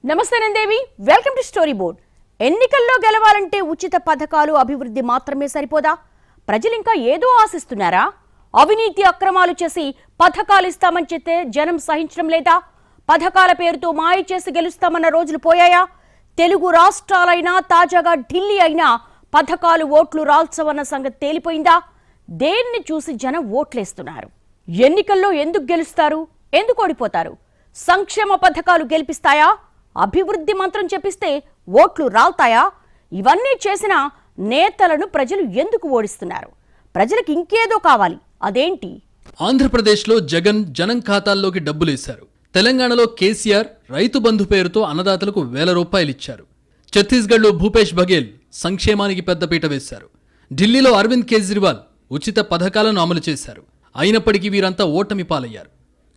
నమస్తే నందేవి, welcome to story board. ఎన్నికల్లో గెలవాలంటే ఉచిత పథకాలు అభివృద్ధి మాత్రమే సరిపోదా? ప్రజలు ఇంకా ఏదో ఆశిస్తున్నారా? అవినీతి అక్రమాలు చేసి పథకాలు ఇస్తామని చెప్తే జనం సహించడం లేదా? పథకాల పేరుతో మాయ చేసి గెలుస్తామన్న రోజులు పోయాయా? తెలుగు రాష్ట్రాలైనా తాజాగా ఢిల్లీ అయినా పథకాలు ఓట్లు రాల్చవన్న సంగతి తేలిపోయిందా? దేన్ని చూసి జనం ఓట్లేస్తున్నారు? ఎన్నికల్లో ఎందుకు గెలుస్తారు, ఎందుకు ఓడిపోతారు? సంక్షేమ పథకాలు గెలిపిస్తాయా? అభివృద్ధి మంత్రం చెప్పిస్తే ఓట్లు రాల్తాయా? ఇవన్నీ చేసిన నేతలను ప్రజలు ఎందుకు ఓడిస్తున్నారు? ప్రజలకు ఇంకేదో కావాలి, అదేంటి? ఆంధ్రప్రదేశ్లో జనం ఖాతాల్లోకి డబ్బులేశారు. తెలంగాణలో కేసీఆర్ రైతు బంధు పేరుతో అన్నదాతలకు ₹1,000 ఇచ్చారు. ఛత్తీస్గఢ్లో భూపేష్ బఘేల్ సంక్షేమానికి పెద్దపీట వేశారు. ఢిల్లీలో అరవింద్ కేజ్రీవాల్ ఉచిత పథకాలను అమలు చేశారు. అయినప్పటికీ వీరంతా ఓటమి పాలయ్యారు.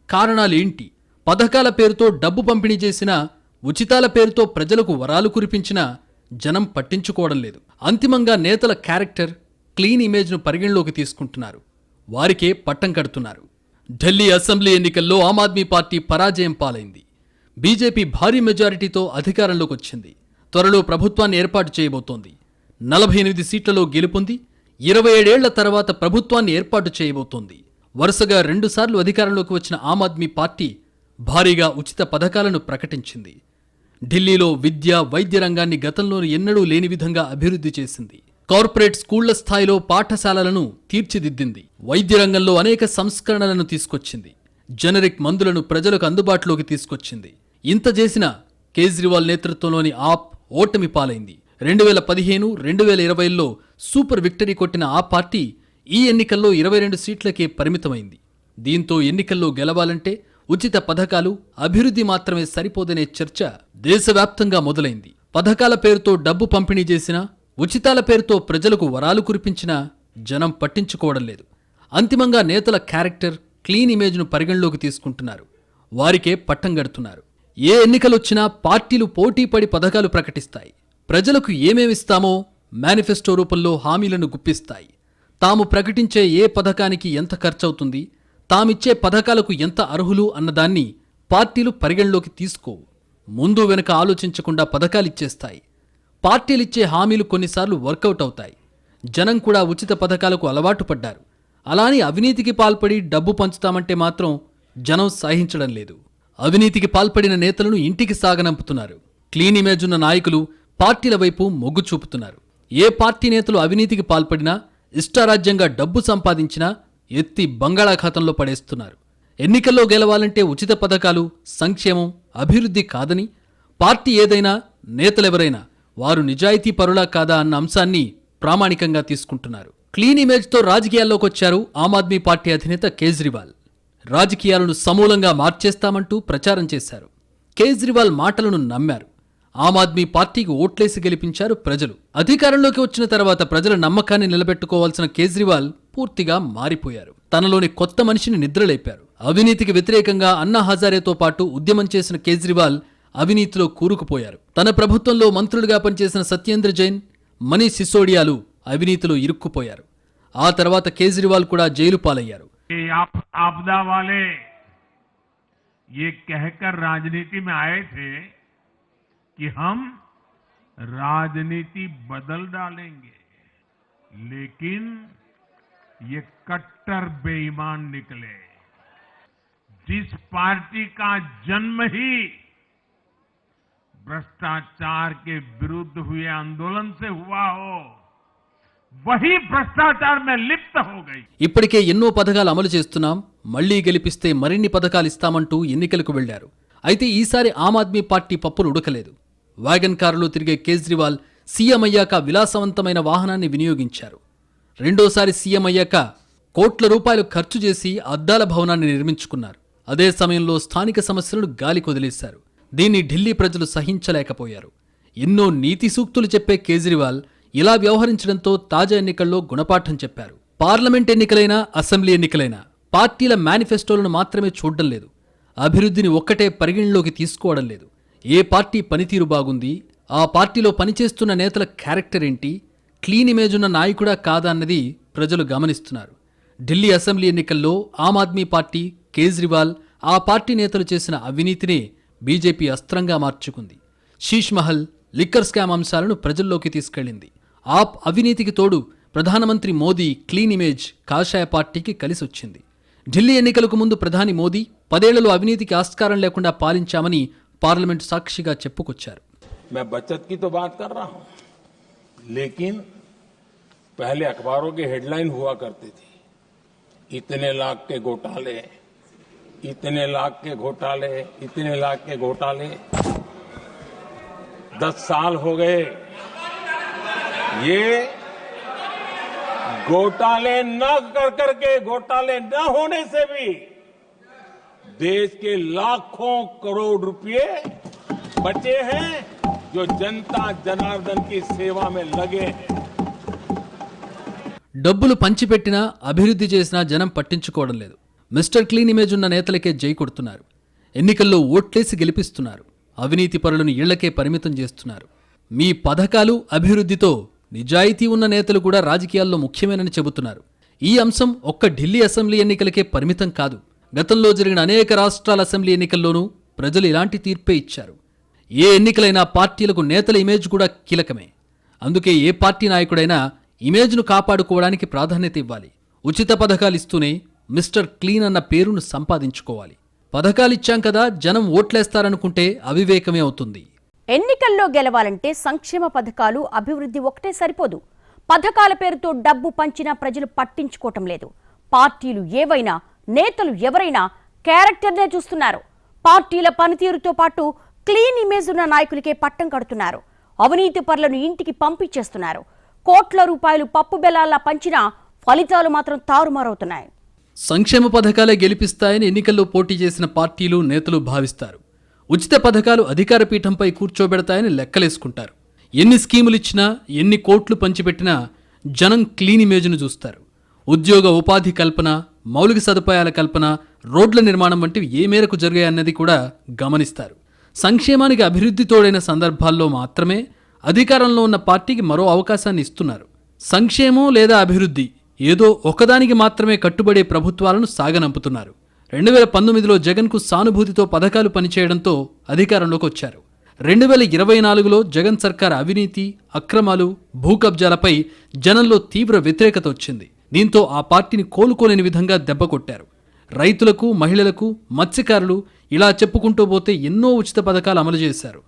కారణాలేంటి? పథకాల పేరుతో డబ్బు పంపిణీ చేసినా, ఉచితాల పేరుతో ప్రజలకు వరాలు కురిపించినా జనం పట్టించుకోవడం లేదు. అంతిమంగా నేతల క్యారెక్టర్, క్లీన్ ఇమేజ్ను పరిగణలోకి తీసుకుంటున్నారు. వారికే పట్టం కడుతున్నారు. ఢిల్లీ అసెంబ్లీ ఎన్నికల్లో ఆమ్ ఆద్మీ పార్టీ పరాజయం పాలైంది. బీజేపీ భారీ మెజారిటీతో అధికారంలోకి వచ్చింది. త్వరలో ప్రభుత్వాన్ని ఏర్పాటు చేయబోతోంది. 48 సీట్లలో గెలుపొంది 27 ఏళ్ల తర్వాత ప్రభుత్వాన్ని ఏర్పాటు చేయబోతోంది. వరుసగా 2 సార్లు అధికారంలోకి వచ్చిన ఆమ్ ఆద్మీ పార్టీ భారీగా ఉచిత పథకాలను ప్రకటించింది. ఢిల్లీలో విద్య, వైద్య రంగాన్ని గతంలో ఎన్నడూ లేని విధంగా అభివృద్ధి చేసింది. కార్పొరేట్ స్కూళ్ల స్థాయిలో పాఠశాలలను తీర్చిదిద్దింది. వైద్య రంగంలో అనేక సంస్కరణలను తీసుకొచ్చింది. జనరిక్ మందులను ప్రజలకు అందుబాటులోకి తీసుకొచ్చింది. ఇంత చేసిన కేజ్రీవాల్ నేతృత్వంలోని ఆప్ ఓటమి పాలైంది. 2015, 2020లో సూపర్ విక్టరీ కొట్టిన ఆ పార్టీ ఈ ఎన్నికల్లో 22 సీట్లకే పరిమితమైంది. దీంతో ఎన్నికల్లో గెలవాలంటే ఉచిత పథకాలు, అభివృద్ధి మాత్రమే సరిపోదనే చర్చ దేశవ్యాప్తంగా మొదలైంది. పథకాల పేరుతో డబ్బు పంపిణీ చేసినా, ఉచితాల పేరుతో ప్రజలకు వరాలు కురిపించినా జనం పట్టించుకోవడం లేదు. అంతిమంగా నేతల క్యారెక్టర్, క్లీన్ ఇమేజ్ను పరిగణలోకి తీసుకుంటున్నారు. వారికే పట్టం గడుతున్నారు. ఏ ఎన్నికలొచ్చినా పార్టీలు పోటీపడి పథకాలు ప్రకటిస్తాయి. ప్రజలకు ఏమేమిస్తామో మేనిఫెస్టో రూపంలో హామీలను గుప్పిస్తాయి. తాము ప్రకటించే ఏ పథకానికి ఎంత ఖర్చవుతుంది, తామిచ్చే పథకాలకు ఎంత అర్హులు అన్నదాన్ని పార్టీలు పరిగణలోకి తీసుకోవు. ముందు వెనుక ఆలోచించకుండా పథకాలిచ్చేస్తాయి. పార్టీలిచ్చే హామీలు కొన్నిసార్లు వర్కౌట్ అవుతాయి. జనం కూడా ఉచిత పథకాలకు అలవాటు పడ్డారు. అలాని అవినీతికి పాల్పడి డబ్బు పంచుతామంటే మాత్రం జనం సహించడం లేదు. అవినీతికి పాల్పడిన నేతలను ఇంటికి సాగనంపుతున్నారు. క్లీన్ ఇమేజ్ ఉన్న నాయకులు పార్టీల వైపు మొగ్గు చూపుతున్నారు. ఏ పార్టీ నేతలు అవినీతికి పాల్పడినా, ఇష్టారాజ్యంగా డబ్బు సంపాదించినా ఎత్తి బంగాళాఖాతంలో పడేస్తున్నారు. ఎన్నికల్లో గెలవాలంటే ఉచిత పథకాలు, సంక్షేమం, అభివృద్ధి కాదని, పార్టీ ఏదైనా, నేతలెవరైనా వారు నిజాయితీ పరులా కాదా అన్న అంశాన్ని ప్రామాణికంగా తీసుకుంటున్నారు. క్లీన్ ఇమేజ్తో రాజకీయాల్లోకొచ్చారు ఆమ్ ఆద్మీ పార్టీ అధినేత కేజ్రీవాల్. రాజకీయాలను సమూలంగా మార్చేస్తామంటూ ప్రచారం చేశారు. కేజ్రీవాల్ మాటలను నమ్మారు. ఆమ్ ఆద్మీ పార్టీకి ఓట్లేసి గెలిపించారు ప్రజలు. అధికారంలోకి వచ్చిన తర్వాత ప్రజల నమ్మకాన్ని నిలబెట్టుకోవాల్సిన కేజ్రీవాల్ పూర్తిగా మారిపోయారు. తనలోని కొత్త మనిషిని నిద్రలేపారు. అవినీతికి వ్యతిరేకంగా అన్నా హజారేతో పాటు ఉద్యమం చేసిన కేజ్రీవాల్ అవినీతిలో కూరుకుపోయారు. తన ప్రభుత్వంలో మంత్రులుగా పనిచేసిన సత్యేంద్ర జైన్, మనీష్ సిసోడియాలు అవినీతిలో ఇరుక్కుపోయారు. ఆ తర్వాత కేజ్రీవాల్ కూడా జైలు పాలయ్యారు. आपदा वाले ये कहकर राजनीति में आए थे कि हम राजनीति बदल डालेंगे, लेकिन ये कट्टर बेईमान निकले. जिस पार्टी का जन्म ही भ्रष्टाचार के विरुद्ध हुए आंदोलन से हुआ हो, वही भ्रष्टाचार में लिप्त हो गई. ఇప్పటికే ఎన్నో పథకాలు అమలు చేస్తున్నాం, మళ్లీ గెలిపిస్తే మరిన్ని పథకాలు ఇస్తామంటూ ఎన్నికలకు వెళ్లారు. అయితే ఈసారి ఆమ్ ఆద్మీ పార్టీ పప్పులు ఉడకలేదు. వ్యాగన్ కారులో తిరిగే కేజ్రీవాల్ సీఎం అయ్యాక విలాసవంతమైన వాహనాన్ని వినియోగించారు. రెండోసారి సీఎం అయ్యాక కోట్ల రూపాయలు ఖర్చు చేసి అద్దాల భవనాన్ని నిర్మించుకున్నారు. అదే సమయంలో స్థానిక సమస్యలను గాలి కొదిలేశారు. దీన్ని ఢిల్లీ ప్రజలు సహించలేకపోయారు. ఎన్నో నీతి సూక్తులు చెప్పే కేజ్రీవాల్ ఇలా వ్యవహరించడంతో తాజా ఎన్నికల్లో గుణపాఠం చెప్పారు. పార్లమెంట్ ఎన్నికలైనా, అసెంబ్లీ ఎన్నికలైనా పార్టీల మేనిఫెస్టోలను మాత్రమే చూడడం లేదు. అభివృద్ధిని ఒక్కటే పరిగణలోకి తీసుకోవడం లేదు. ఏ పార్టీ పనితీరు బాగుంది, ఆ పార్టీలో పనిచేస్తున్న నేతల క్యారెక్టర్ ఏంటి, క్లీన్ ఇమేజ్ ఉన్న నాయకుడా కాదా అన్నది ప్రజలు గమనిస్తున్నారు. ఢిల్లీ అసెంబ్లీ ఎన్నికల్లో ఆమ్ ఆద్మీ పార్టీ, కేజ్రీవాల్, ఆ పార్టీ నేతలు చేసిన అవినీతిని బీజేపీ అస్త్రంగా మార్చుకుంది. శీష్ మహల్, లిక్కర్ స్కామ్ అంశాలను ప్రజల్లోకి తీసుకెళ్లింది. ఆప్ అవినీతికి తోడు ప్రధానమంత్రి మోదీ క్లీన్ ఇమేజ్ కాషాయ పార్టీకి కలిసొచ్చింది. ఢిల్లీ ఎన్నికలకు ముందు ప్రధాని మోదీ 10 ఏళ్లలో అవినీతికి ఆస్కారం లేకుండా పాలించామని పార్లమెంట్ సాక్షిగా చెప్పుకొచ్చారు. मैं बचत की तो बात कर रहा हूं, लेकिन पहले अखबारों की हेडलाइन हुआ करती थी, इतने लाख के घोटाले, इतने लाख के घोटाले, इतने लाख के घोटाले। 10 साल हो गए ये घोटाले न कर करके, घोटाले न होने से भी देश के लाखों करोड़ रुपए बचे हैं जो जनता जनार्दन की सेवा में लगे हैं. డబ్బులు పంచిపెట్టినా అభివృద్ధి చేసినా జనం పట్టించుకోవడం లేదు. మిస్టర్ క్లీన్ ఇమేజ్ ఉన్న నేతలకే జై కొడుతున్నారు. ఎన్నికల్లో ఓట్లేసి గెలిపిస్తున్నారు. అవినీతి పరులను ఇళ్లకే పరిమితం చేస్తున్నారు. మీ పథకాలు అభివృద్ధితో నిజాయితీ ఉన్న నేతలు కూడా రాజకీయాల్లో ముఖ్యమేనని చెబుతున్నారు. ఈ అంశం ఒక్క ఢిల్లీ అసెంబ్లీ ఎన్నికలకే పరిమితం కాదు. గతంలో జరిగిన అనేక రాష్ట్రాల అసెంబ్లీ ఎన్నికల్లోనూ ప్రజలు ఇలాంటి తీర్పే ఇచ్చారు. ఏ ఎన్నికలైనా పార్టీలకు నేతల ఇమేజ్ కూడా కీలకమే. అందుకే ఏ పార్టీ నాయకుడైనా ఇమేజ్ను కాపాడుకోవడానికి ప్రాధాన్యత ఇవ్వాలి. ఉచిత పథకాలు ఇస్తూనే మిస్టర్ క్లీన్ అన్న పేరును సంపాదించుకోవాలి. పథకాలిచ్చాం కదా జనం ఓట్లేస్తారనుకుంటే అవివేకమే అవుతుంది. ఎన్నికల్లో గెలవాలంటే సంక్షేమ పథకాలు, అభివృద్ధి ఒకటే సరిపోదు. పథకాల పేరుతో డబ్బు పంచినా ప్రజలు పట్టించుకోవటం లేదు. పార్టీలు ఏవైనా, నేతలు ఎవరైనా క్యారెక్టర్నే చూస్తున్నారు. పార్టీల పనితీరుతో పాటు క్లీన్ ఇమేజ్ ఉన్న నాయకులకే పట్టం కడుతున్నారు. అవినీతి పరులను ఇంటికి పంపించేస్తున్నారు. కోట్ల రూపాయలు పప్పు బెల్లాల్లా పంచినా ఫలితాలు మాత్రం తారుమారవుతున్నాయి. సంక్షేమ పథకాలే గెలిపిస్తాయని ఎన్నికల్లో పోటీ చేసిన పార్టీలు, నేతలు భావిస్తారు. ఉచిత పథకాలు అధికార పీఠంపై కూర్చోబెడతాయని లెక్కలేసుకుంటారు. ఎన్ని స్కీములిచ్చినా, ఎన్ని కోట్లు పంచిపెట్టినా జనం క్లీన్ ఇమేజ్ను చూస్తారు. ఉద్యోగ ఉపాధి కల్పన, మౌలిక సదుపాయాల కల్పన, రోడ్ల నిర్మాణం వంటివి ఏ మేరకు జరిగాయన్నది కూడా గమనిస్తారు. సంక్షేమానికి అభివృద్ధి తోడైన సందర్భాల్లో మాత్రమే అధికారంలో ఉన్న పార్టీకి మరో అవకాశాన్ని ఇస్తున్నారు. సంక్షేమం లేదా అభివృద్ధి ఏదో ఒకదానికి మాత్రమే కట్టుబడే ప్రభుత్వాలను సాగనంపుతున్నారు. 2019లో జగన్కు సానుభూతితో పథకాలు పనిచేయడంతో అధికారంలోకి వచ్చారు. 2024లో జగన్ సర్కార్ అవినీతి, అక్రమాలు, భూ కబ్జాలపై జనంలో తీవ్ర వ్యతిరేకత వచ్చింది. దీంతో ఆ పార్టీని కోలుకోలేని విధంగా దెబ్బకొట్టారు. రైతులకు, మహిళలకు, మత్స్యకారులు ఇలా చెప్పుకుంటూ పోతే ఎన్నో ఉచిత పథకాలు అమలు చేశారు.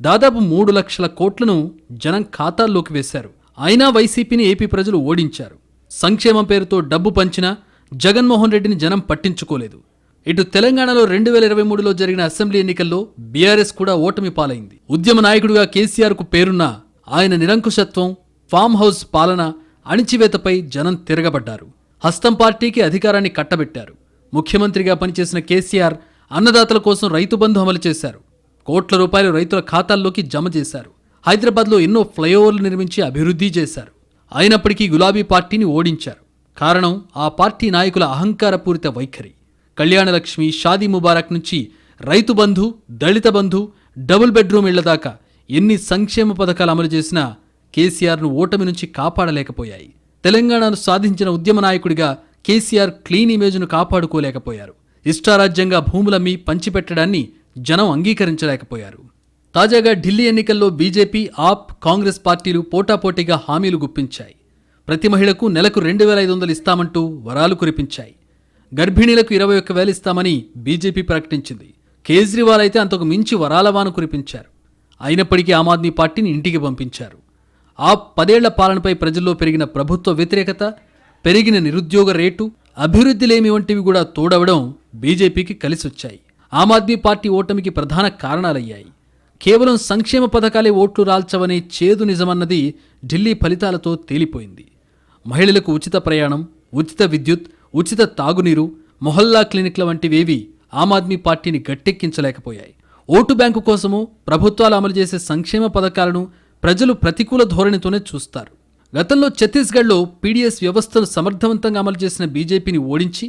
దాదాపు 3 లక్షల కోట్లను జనం ఖాతాల్లోకి వేశారు. అయినా వైసీపీని ఏపీ ప్రజలు ఓడించారు. సంక్షేమం పేరుతో డబ్బు పంచినా జగన్మోహన్ రెడ్డిని జనం పట్టించుకోలేదు. ఇటు తెలంగాణలో 2023లో జరిగిన అసెంబ్లీ ఎన్నికల్లో బీఆర్ఎస్ కూడా ఓటమి పాలైంది. ఉద్యమ నాయకుడిగా కేసీఆర్కు పేరున్న ఆయన నిరంకుశత్వం, ఫామ్ హౌస్ పాలన, అణిచివేతపై జనం తిరగబడ్డారు. హస్తం పార్టీకి అధికారాన్ని కట్టబెట్టారు. ముఖ్యమంత్రిగా పనిచేసిన కేసీఆర్ అన్నదాతల కోసం రైతు బంధు అమలు చేశారు. కోట్ల రూపాయలు రైతుల ఖాతాల్లోకి జమ చేశారు. హైదరాబాద్లో ఎన్నో ఫ్లైఓవర్లు నిర్మించి అభివృద్ధి చేశారు. అయినప్పటికీ గులాబీ పార్టీని ఓడించారు. కారణం ఆ పార్టీ నాయకుల అహంకారపూరిత వైఖరి. కళ్యాణలక్ష్మి, షాదీ ముబారక్ నుంచి రైతు బంధు, దళిత బంధు, డబుల్ బెడ్రూమ్ ఇళ్ల దాకా ఎన్ని సంక్షేమ పథకాలు అమలు చేసినా కేసీఆర్ను ఓటమి నుంచి కాపాడలేకపోయాయి. తెలంగాణను సాధించిన ఉద్యమ నాయకుడిగా కేసీఆర్ క్లీన్ ఇమేజ్ను కాపాడుకోలేకపోయారు. ఇష్టారాజ్యంగా భూములమ్మి పంచిపెట్టడాన్ని జనం అంగీకరించలేకపోయారు. తాజాగా ఢిల్లీ ఎన్నికల్లో బీజేపీ, ఆప్, కాంగ్రెస్ పార్టీలు పోటాపోటీగా హామీలు గుప్పించాయి. ప్రతి మహిళకు నెలకు 2,500 ఇస్తామంటూ వరాలు కురిపించాయి. గర్భిణీలకు 21,000 ఇస్తామని బీజేపీ ప్రకటించింది. కేజ్రీవాల్ అయితే అంతకు మించి వరాలవాను కురిపించారు. అయినప్పటికీ ఆమ్ ఆద్మీ పార్టీని ఇంటికి పంపించారు. ఆప్ 10 ఏళ్ల పాలనపై ప్రజల్లో పెరిగిన ప్రభుత్వ వ్యతిరేకత, పెరిగిన నిరుద్యోగ రేటు, అభివృద్ధి లేమి వంటివి కూడా తోడవడం బీజేపీకి కలిసొచ్చాయి. ఆమ్ ఆద్మీ పార్టీ ఓటమికి ప్రధాన కారణాలయ్యాయి. కేవలం సంక్షేమ పథకాలే ఓట్లు రాల్చవనే చేదు నిజమన్నది ఢిల్లీ ఫలితాలతో తేలిపోయింది. మహిళలకు ఉచిత ప్రయాణం, ఉచిత విద్యుత్, ఉచిత తాగునీరు, మొహల్లా క్లినిక్ల వంటివేవి ఆమ్ ఆద్మీ పార్టీని గట్టెక్కించలేకపోయాయి. ఓటు బ్యాంకు కోసమో ప్రభుత్వాలు అమలు చేసే సంక్షేమ పథకాలను ప్రజలు ప్రతికూల ధోరణితోనే చూస్తారు. గతంలో ఛత్తీస్గఢ్లో పీడీఎస్ వ్యవస్థను సమర్థవంతంగా అమలు చేసిన బీజేపీని ఓడించి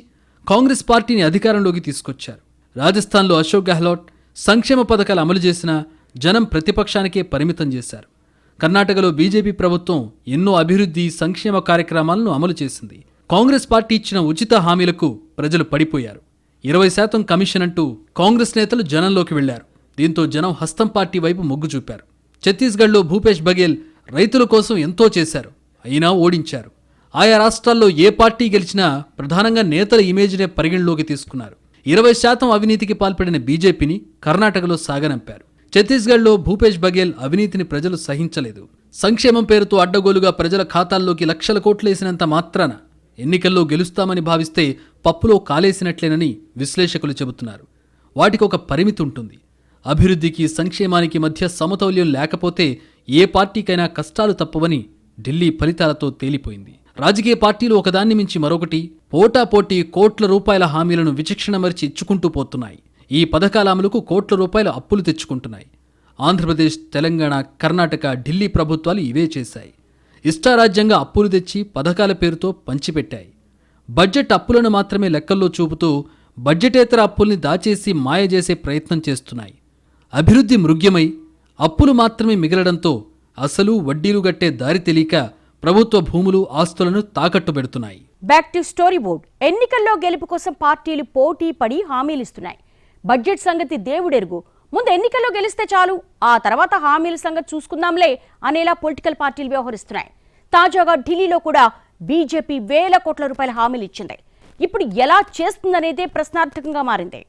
కాంగ్రెస్ పార్టీని అధికారంలోకి తీసుకొచ్చారు. రాజస్థాన్లో అశోక్ గెహ్లోట్ సంక్షేమ పథకాలు అమలు చేసినా జనం ప్రతిపక్షానికే పరిమితం చేశారు. కర్ణాటకలో బీజేపీ ప్రభుత్వం ఎన్నో అభివృద్ధి, సంక్షేమ కార్యక్రమాలను అమలు చేసింది. కాంగ్రెస్ పార్టీ ఇచ్చిన ఉచిత హామీలకు ప్రజలు పడిపోయారు. 20% కమిషన్ అంటూ కాంగ్రెస్ నేతలు జనంలోకి వెళ్లారు. దీంతో జనం హస్తం పార్టీ వైపు మొగ్గు చూపారు. ఛత్తీస్గఢ్లో భూపేష్ బఘేల్ రైతుల కోసం ఎంతో చేశారు, అయినా ఓడించారు. ఆయా రాష్ట్రాల్లో ఏ పార్టీ గెలిచినా ప్రధానంగా నేతల ఇమేజ్నే పరిగణలోకి తీసుకున్నారు. 20% అవినీతికి పాల్పడిన బీజేపీని కర్ణాటకలో సాగనంపారు. ఛత్తీస్గఢ్లో భూపేష్ బఘేల్ అవినీతిని ప్రజలు సహించలేదు. సంక్షేమం పేరుతో అడ్డగోలుగా ప్రజల ఖాతాల్లోకి లక్షల కోట్లేసినంత మాత్రాన ఎన్నికల్లో గెలుస్తామని భావిస్తే పప్పులో కాలేసినట్లేనని విశ్లేషకులు చెబుతున్నారు. వాటికి ఒక పరిమితి ఉంటుంది. అభివృద్ధికి సంక్షేమానికి మధ్య సమతౌల్యం లేకపోతే ఏ పార్టీకైనా కష్టాలు తప్పవని ఢిల్లీ ఫలితాలతో తేలిపోయింది. రాజకీయ పార్టీలు ఒకదాన్ని మించి మరొకటి పోటాపోటీ కోట్ల రూపాయల హామీలను విచక్షణ మరిచి ఇచ్చుకుంటూ పోతున్నాయి. ఈ పథకాల అమలుకు కోట్ల రూపాయల అప్పులు తెచ్చుకుంటున్నాయి. ఆంధ్రప్రదేశ్, తెలంగాణ, కర్ణాటక, ఢిల్లీ ప్రభుత్వాలు ఇవే చేశాయి. ఇష్టారాజ్యంగా అప్పులు తెచ్చి పథకాల పేరుతో పంచిపెట్టాయి. బడ్జెట్ అప్పులను మాత్రమే లెక్కల్లో చూపుతూ బడ్జెటేతర అప్పుల్ని దాచేసి మాయ చేసే ప్రయత్నం చేస్తున్నాయి. అభివృద్ధి మృగ్యమై అప్పులు మాత్రమే మిగలడంతో అసలు వడ్డీలు గట్టే దారి తెలియక ప్రభుత్వ భూములు, ఆస్తులను తాకట్టు పెడుతున్నాయి. Back to story board. ఎన్నికల్లో గెలుపు కోసం పార్టీలు పోటీ పడి హామీలిస్తున్నాయి. బడ్జెట్ సంగతి దేవుడెరుగు. ముందు ఎన్నికల్లో గెలిస్తే చాలు, ఆ తర్వాత హామీల సంగతి చూసుకుందాంలే అనేలా పొలిటికల్ పార్టీలు వ్యవహరిస్తున్నాయి. తాజాగా ఢిల్లీలో కూడా బీజేపీ వేల కోట్ల రూపాయల హామీలు ఇచ్చింది. ఇప్పుడు ఎలా చేస్తుందనేదే ప్రశ్నార్థకంగా మారింది.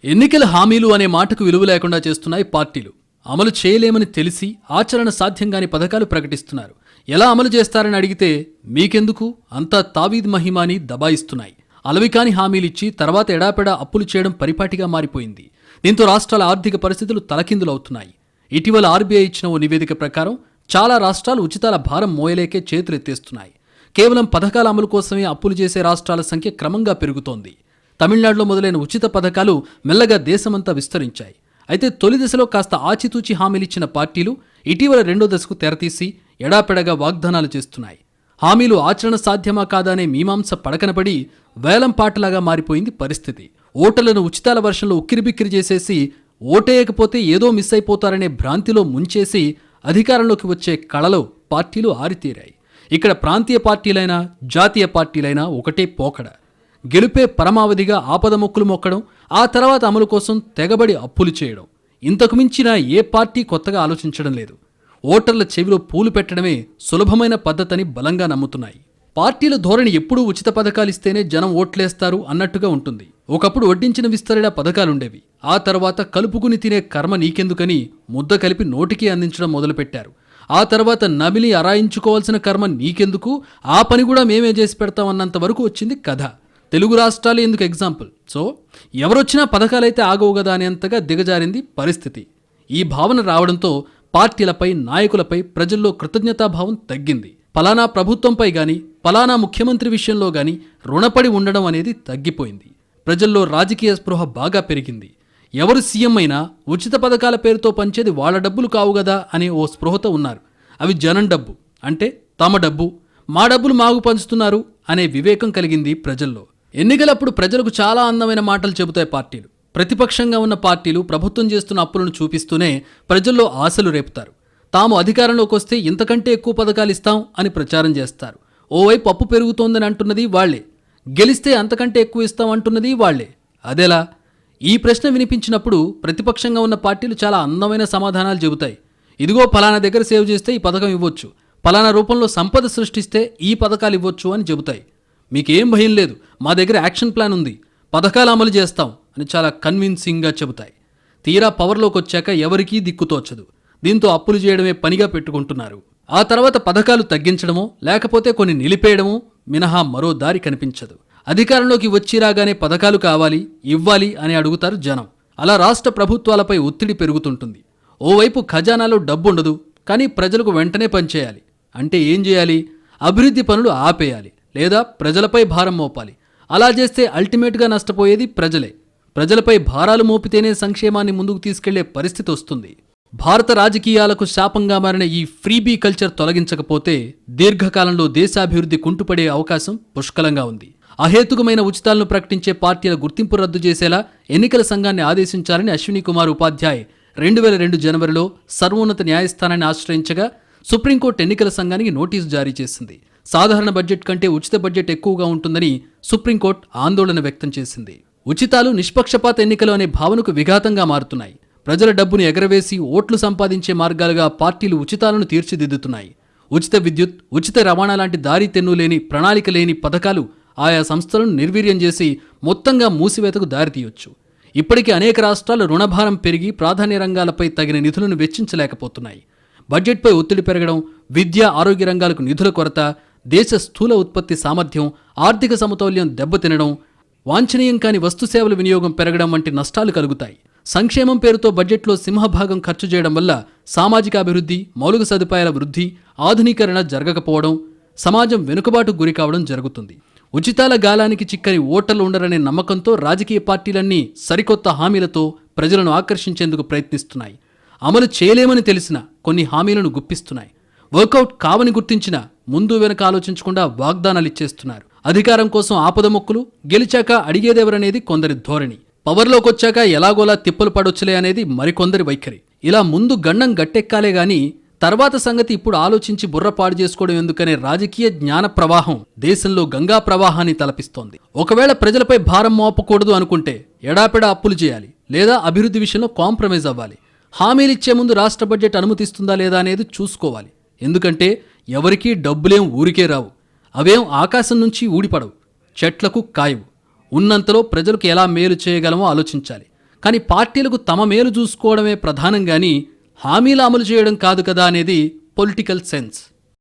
ఎన్నికల హామీలు అనే మాటకు విలువ లేకుండా చేస్తున్నాయి పార్టీలు. అమలు చేయలేమని తెలిసి ఆచరణ సాధ్యం కాని పథకాలు ప్రకటిస్తున్నారు. ఎలా అమలు చేస్తారని అడిగితే మీకెందుకు అంతా తావీద్ మహిమాని దబాయిస్తున్నాయి. అలవికాని హామీలిచ్చి తర్వాత ఎడాపెడా అప్పులు చేయడం పరిపాటిగా మారిపోయింది. దీంతో రాష్ట్రాల ఆర్థిక పరిస్థితులు తలకిందులవుతున్నాయి. ఇటీవల ఆర్బీఐ ఇచ్చిన ఓ నివేదిక ప్రకారం చాలా రాష్ట్రాలు ఉచితాల భారం మోయలేకే చేతులెత్తేస్తున్నాయి. కేవలం పథకాల అమలు కోసమే అప్పులు చేసే రాష్ట్రాల సంఖ్య క్రమంగా పెరుగుతోంది. తమిళనాడులో మొదలైన ఉచిత పథకాలు మెల్లగా దేశమంతా విస్తరించాయి. అయితే తొలి దశలో కాస్త ఆచితూచి హామీలిచ్చిన పార్టీలు ఇటీవల రెండో దశకు తెరతీసి ఎడాపెడగా వాగ్దానాలు చేస్తున్నాయి. హామీలు ఆచరణ సాధ్యమా కాదా అనే మీమాంస పడకనబడి వేలం పాటలాగా మారిపోయింది పరిస్థితి. ఓటర్లను ఉచితాల వర్షంలో ఉక్కిరిబిక్కిరి చేసేసి ఓటేయకపోతే ఏదో మిస్ అయిపోతారనే భ్రాంతిలో ముంచేసి అధికారంలోకి వచ్చే కళలో పార్టీలు ఆరితేరాయి. ఇక్కడ ప్రాంతీయ పార్టీలైనా జాతీయ పార్టీలైనా ఒకటే పోకడ. గెలుపే పరమావధిగా ఆపద మొక్కులు మొక్కడం, ఆ తర్వాత అమలు కోసం తెగబడి అప్పులు చేయడం. ఇంతకు మించిన ఏ పార్టీ కొత్తగా ఆలోచించడం లేదు. ఓటర్ల చెవిలో పూలు పెట్టడమే సులభమైన పద్ధతని బలంగా నమ్ముతున్నాయి. పార్టీల ధోరణి ఎప్పుడూ ఉచిత పథకాలిస్తేనే జనం ఓట్లేస్తారు అన్నట్టుగా ఉంటుంది. ఒకప్పుడు వడ్డించిన విస్తరణ పథకాలుండేవి. ఆ తర్వాత కలుపుకుని తినే కర్మ నీకెందుకని ముద్ద కలిపి నోటికి అందించడం మొదలుపెట్టారు. ఆ తర్వాత నమిలి అరాయించుకోవాల్సిన కర్మ నీకెందుకు, ఆ పని కూడా మేమే చేసి పెడతామన్నంత వరకు వచ్చింది కథ. తెలుగు రాష్ట్రాలే ఎందుకు ఎగ్జాంపుల్. సో ఎవరొచ్చినా పథకాలైతే ఆగవు కదా అనేంతగా దిగజారింది పరిస్థితి. ఈ భావన రావడంతో పార్టీలపై, నాయకులపై ప్రజల్లో కృతజ్ఞతాభావం తగ్గింది. పలానా ప్రభుత్వంపై గాని, పలానా ముఖ్యమంత్రి విషయంలో గాని రుణపడి ఉండడం అనేది తగ్గిపోయింది. ప్రజల్లో రాజకీయ స్పృహ బాగా పెరిగింది. ఎవరు సీఎం అయినా ఉచిత పథకాల పేరుతో పంచేది వాళ్ళ డబ్బులు కావు గదా అనే ఓ స్పృహతో ఉన్నారు. అవి జనం డబ్బు, అంటే తమ డబ్బు, మా డబ్బులు మాకు పంచుతున్నారు అనే వివేకం కలిగింది ప్రజల్లో. ఎన్నికలప్పుడు ప్రజలకు చాలా అందమైన మాటలు చెబుతాయి పార్టీలు. ప్రతిపక్షంగా ఉన్న పార్టీలు ప్రభుత్వం చేస్తున్న అప్పులను చూపిస్తూనే ప్రజల్లో ఆశలు రేపుతారు. తాము అధికారంలోకి వస్తే ఇంతకంటే ఎక్కువ పథకాలు ఇస్తాం అని ప్రచారం చేస్తారు. ఓవైపు అప్పు పెరుగుతోందని అంటున్నది వాళ్లే, గెలిస్తే అంతకంటే ఎక్కువ ఇస్తాం అంటున్నది వాళ్లే. అదెలా? ఈ ప్రశ్న వినిపించినప్పుడు ప్రతిపక్షంగా ఉన్న పార్టీలు చాలా అందమైన సమాధానాలు చెబుతాయి. ఇదిగో పలానా దగ్గర సేవ్ చేస్తే ఈ పథకం ఇవ్వచ్చు, పలానా రూపంలో సంపద సృష్టిస్తే ఈ పథకాలు ఇవ్వచ్చు అని చెబుతాయి. మీకేం భయం లేదు, మా దగ్గర యాక్షన్ ప్లాన్ ఉంది, పథకాలు అమలు చేస్తాం అని చాలా కన్విన్సింగ్గా చెబుతాయి. తీరా పవర్లోకి వచ్చాక ఎవరికీ దిక్కుతోచదు. దీంతో అప్పులు చేయడమే పనిగా పెట్టుకుంటున్నారు. ఆ తర్వాత పథకాలు తగ్గించడమో లేకపోతే కొన్ని నిలిపేయడమో మినహా మరో దారి కనిపించదు. అధికారంలోకి వచ్చి రాగానే పథకాలు కావాలి, ఇవ్వాలి అని అడుగుతారు జనం. అలా రాష్ట్ర ప్రభుత్వాలపై ఒత్తిడి పెరుగుతుంటుంది. ఓవైపు ఖజానాలో డబ్బుండదు, కానీ ప్రజలకు వెంటనే పనిచేయాలి. అంటే ఏం చేయాలి? అభివృద్ధి పనులు ఆపేయాలి లేదా ప్రజలపై భారం మోపాలి. అలా చేస్తే అల్టిమేట్గా నష్టపోయేది ప్రజలే. ప్రజలపై భారాలు మోపితేనే సంక్షేమాన్ని ముందుకు తీసుకెళ్లే పరిస్థితి వస్తుంది. భారత రాజకీయాలకు శాపంగా మారిన ఈ ఫ్రీబీ కల్చర్ తొలగించకపోతే దీర్ఘకాలంలో దేశాభివృద్ధి కుంటుపడే అవకాశం పుష్కలంగా ఉంది. అహేతుకమైన ఉచితాలను ప్రకటించే పార్టీల గుర్తింపు రద్దు చేసేలా ఎన్నికల సంఘాన్ని ఆదేశించాలని అశ్విని కుమార్ ఉపాధ్యాయ్ 2002 జనవరిలో సర్వోన్నత న్యాయస్థానాన్ని ఆశ్రయించగా సుప్రీంకోర్టు ఎన్నికల సంఘానికి నోటీసు జారీ చేసింది. సాధారణ బడ్జెట్ కంటే ఉచిత బడ్జెట్ ఎక్కువగా ఉంటుందని సుప్రీంకోర్టు ఆందోళన వ్యక్తం చేసింది. ఉచితాలు నిష్పక్షపాత ఎన్నికలు అనే భావనకు విఘాతంగా మారుతున్నాయి. ప్రజల డబ్బును ఎగరవేసి ఓట్లు సంపాదించే మార్గాలుగా పార్టీలు ఉచితాలను తీర్చిదిద్దుతున్నాయి. ఉచిత విద్యుత్, ఉచిత రవాణా లాంటి దారి తెన్ను లేని, ప్రణాళిక లేని పథకాలు ఆయా సంస్థలను నిర్వీర్యం చేసి మొత్తంగా మూసివేతకు దారితీయొచ్చు. ఇప్పటికీ అనేక రాష్ట్రాలు రుణభారం పెరిగి ప్రాధాన్య రంగాలపై తగిన నిధులను వెచ్చించలేకపోతున్నాయి. బడ్జెట్పై ఒత్తిడి పెరగడం, విద్య, ఆరోగ్య రంగాలకు నిధుల కొరత, దేశ స్థూల ఉత్పత్తి సామర్థ్యం, ఆర్థిక సమతౌల్యం దెబ్బతినడం, వాంఛనీయం కాని వస్తుసేవల వినియోగం పెరగడం వంటి నష్టాలు కలుగుతాయి. సంక్షేమం పేరుతో బడ్జెట్లో సింహభాగం ఖర్చు చేయడం వల్ల సామాజిక అభివృద్ధి, మౌలిక సదుపాయాల వృద్ధి, ఆధునీకరణ జరగకపోవడం, సమాజం వెనుకబాటుకు గురి కావడం జరుగుతుంది. ఉచితాల గాలానికి చిక్కని ఓటర్లు ఉండరనే నమ్మకంతో రాజకీయ పార్టీలన్నీ సరికొత్త హామీలతో ప్రజలను ఆకర్షించేందుకు ప్రయత్నిస్తున్నాయి. అమలు చేయలేమని తెలిసిన కొన్ని హామీలను గుప్పిస్తున్నాయి. వర్కౌట్ కావని గుర్తించిన ముందు వెనుక ఆలోచించకుండా వాగ్దానాలు ఇచ్చేస్తున్నారు. అధికారం కోసం ఆపద మొక్కులు, గెలిచాక అడిగేదెవరనేది కొందరి ధోరణి. పవర్లోకొచ్చాక ఎలాగోలా తిప్పలు పడొచ్చులే అనేది మరికొందరి వైఖరి. ఇలా ముందు గండం గట్టెక్కాలే గాని తర్వాత సంగతి ఇప్పుడు ఆలోచించి బుర్ర పాడు చేసుకోవడం ఎందుకనే రాజకీయ జ్ఞాన ప్రవాహం దేశంలో గంగా ప్రవాహాన్ని తలపిస్తోంది. ఒకవేళ ప్రజలపై భారం మోపకూడదు అనుకుంటే ఎడాపెడా అప్పులు చేయాలి, లేదా అభివృద్ధి విషయంలో కాంప్రమైజ్ అవ్వాలి. హామీలిచ్చే ముందు రాష్ట్ర బడ్జెట్ అనుమతిస్తుందా లేదా అనేది చూసుకోవాలి. ఎందుకంటే ఎవరికీ డబ్బులేం ఊరికే రావు. అవేం ఆకాశం నుంచి ఊడిపడవు, చెట్లకు కాయవు. ఉన్నంతలో ప్రజలకు ఎలా మేలు చేయగలమో ఆలోచించాలి. కానీ పార్టీలకు తమ మేలు చూసుకోవడమే ప్రధానం గాని హామీలు అమలు చేయడం కాదు కదా అనేది పొలిటికల్ సెన్స్.